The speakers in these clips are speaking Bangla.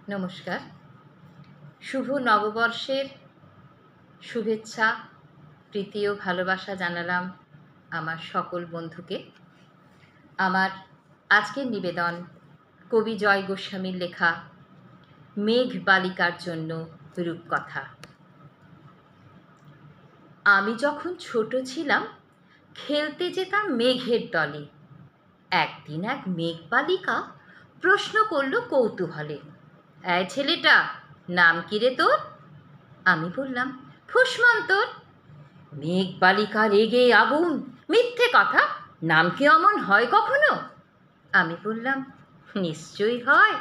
নমস্কার। শুভ নববর্ষের শুভেচ্ছা, প্রীতি ও ভালোবাসা জানালাম আমার সকল বন্ধুকে। আমার আজকের নিবেদন কবি জয় গোস্বামীর লেখা মেঘ বালিকার জন্য রূপকথা। আমি যখন ছোট ছিলাম খেলতে যেতাম মেঘের দলে। একদিন এক মেঘ বালিকা প্রশ্ন করল কৌতূহলে, এই ছেলেটা, নাম কি রে তোর? আমি বললাম, ফুসমন্তর। মেঘ বালিকা রেগে আগুন, মিথ্যে কথা, নাম কি অমন হয় কখনো? আমি বললাম, নিশ্চয়ই হয়,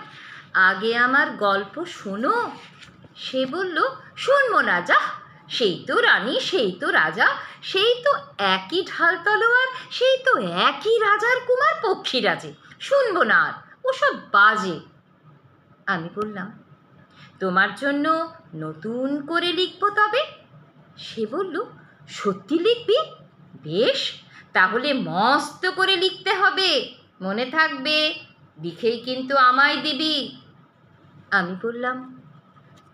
আগে আমার গল্প শোনো। সে বলল, শুনবো না, যা, সেই তো রানী, সেই তো রাজা, সেই তো একই ঢাল তলোয়ার, সেই তো একই রাজার কুমার পক্ষীরাজে, শুনবো না আর, ওসব বাজে। আমি বললাম, তোমার জন্য নতুন করে লিখবো তবে? সে বলল, সত্যি লিখবি? বেশ, তাহলে মস্ত করে লিখতে হবে, মনে থাকবে, লিখেই কিন্তু আমায় দিবি। আমি বললাম,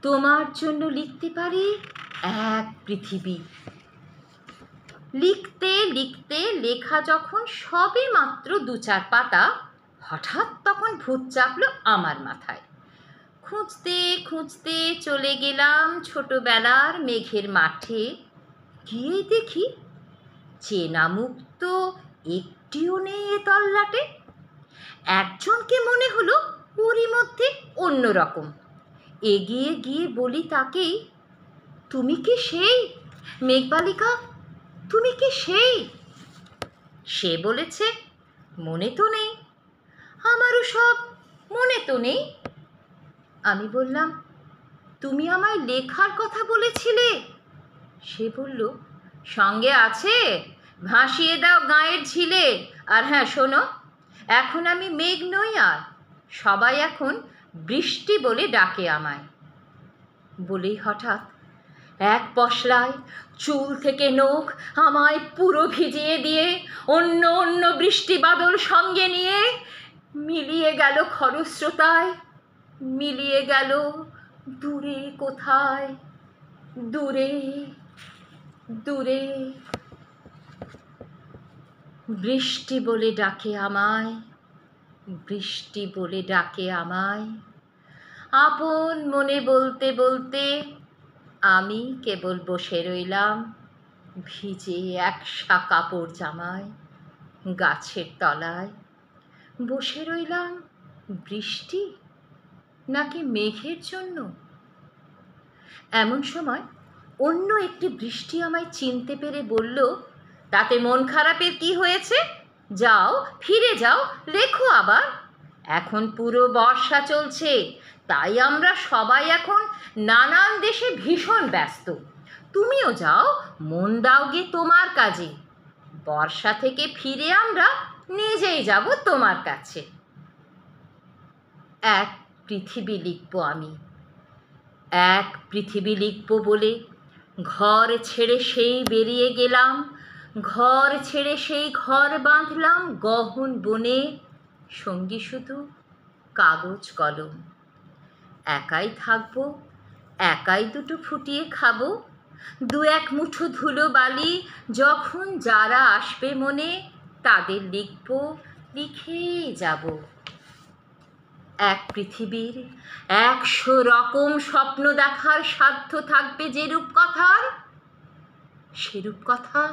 তোমার জন্য লিখতে পারি এক পৃথিবী। লিখতে লিখতে লেখা যখন সবে মাত্র 2-4 পাতা, হঠাৎ তখন ভূত চাপলো আমার মাথায়। খুঁজতে খুঁজতে চলে গেলাম ছোটবেলার মেঘের মাঠে। গিয়ে দেখি চেনা মুখ তো একটিও নেই এ তল্লাটে। একজনকে মনে হলো ওরই মধ্যে অন্যরকম। এগিয়ে গিয়ে বলি তাকেই, তুমি কি সেই মেঘবালিকা? তুমি কি সেই? সে বলেছে, মনে তো নেই, আমারও সব মনে তো নেই। আমি বললাম, তুমি আমায় লেখার কথা বলেছিলে। সে বলল, সঙ্গে আছে, ভাসিয়ে দাও গাঁয়ের ঝিলে। আর হ্যাঁ শোনো, এখন আমি মেঘ নই আর, সবাই এখন বৃষ্টি বলে ডাকে আমায়। বলেই হঠাৎ এক পশলায় চুল থেকে নখ আমায় পুরো ভিজিয়ে দিয়ে অন্য অন্য বৃষ্টি বাদল সঙ্গে নিয়ে মিলিয়ে গেল খরস্রোতায়, মিলিয়ে গেল দূরে কোথায়, দূরে দূরে। বৃষ্টি বলে ডাকে আমায়, বৃষ্টি বলে ডাকে আমায়। আপন মনে বলতে বলতে আমি কেবল বসে রইলাম ভিজে একসা কাপড় জামায়, গাছের তলায়। বসে রইলাম বৃষ্টি নাকি মেঘের জন্য? এমন সময় অন্য একটি বৃষ্টি আমায় চিনতে পেরে বলল, তাতে মন খারাপের কি হয়েছে? যাও, ফিরে যাও, লেখো আবার। এখন পুরো বর্ষা চলছে, তাই আমরা সবাই এখন নানান দেশে ভীষণ ব্যস্ত। তুমিও যাও, মন দাও গে তোমার কাজে। বর্ষা থেকে ফিরে আমরা নিজেই যাব তোমার কাছে। এক পৃথিবী লিখব আমি, এক পৃথিবী লিখব বলে ঘর ছেড়ে সেই বেরিয়ে গেলাম। ঘর ছেড়ে সেই ঘর বাঁধলাম গহন বনে, সঙ্গী শুধু কাগজ কলম। একাই থাকবো, একাই দুটো ফুটিয়ে খাবো, 2-1 মুঠো ধুলো বালি যখন যারা আসবে মনে, তাদের লিখব, লিখেই যাব। এক পৃথিবীর 100 রকম স্বপ্ন দেখার সাধ্য থাকবে যে রূপকথার, সে রূপকথা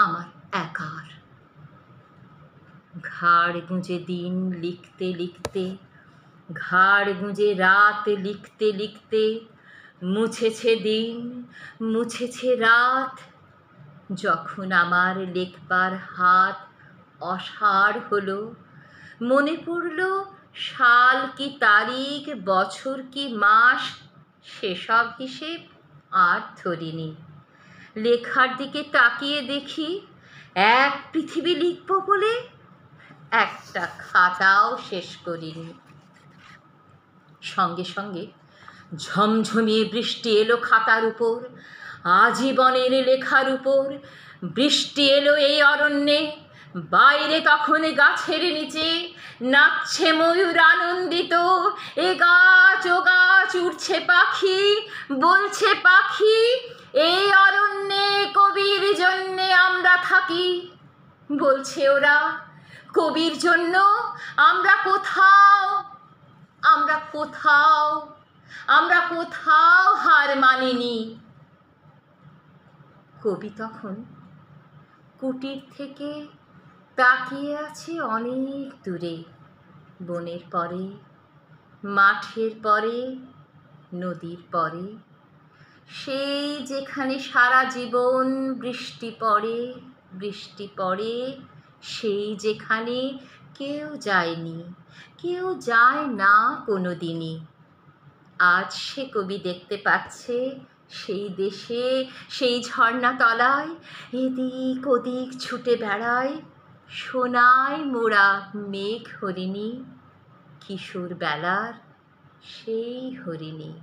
আমার একার। ঘাড় গুঁজে দিন লিখতে লিখতে, ঘাড় গুঁজে রাত লিখতে লিখতে, মুছেছে দিন, মুছেছে রাত। যখন আমার লেখবার হাত অসাড় হলো, মনে পড়ল সাল কি তারিখ, বছর কি মাস, সেসব হিসেব আর ধরিনি। লেখার দিকে তাকিয়ে দেখি এক পৃথিবী লিখব বলে একটা খাতাও শেষ করিনি। সঙ্গে সঙ্গে ঝমঝমিয়ে বৃষ্টি এলো খাতার উপর, আজীবনের লেখার উপর। বৃষ্টি এলো এই অরণ্যে, বাইরে তখন গাছের নিচে নাচছে ময়ূর আনন্দিত, এ গাছ ও গাছ উড়ছে পাখি, বলছে পাখি এই অরণ্যে কবির জন্যে আমরা থাকি। বলছে ওরা কবির জন্য আমরা কোথাও, আমরা কোথাও, আমরা কোথাও হার মানিনি। কবি তখন কুটির থেকে তাকিয়ে আছে অনেক দূরে, বনের পরে, মাঠের পরে, নদীর পরে, সেই যেখানে সারা জীবন বৃষ্টি পড়ে, বৃষ্টি পড়ে, সেই যেখানে কেউ যায়নি, কেউ যায় না কোনো দিনই। আজ সে কবি দেখতে পাচ্ছে সেই দেশে, সেই ঝর্ণা তলায় এদিক ওদিক ছুটে বেড়ায় সোনায় মোড়া মেঘ হরিণী, কিশোর বেলার সেই হরিণী।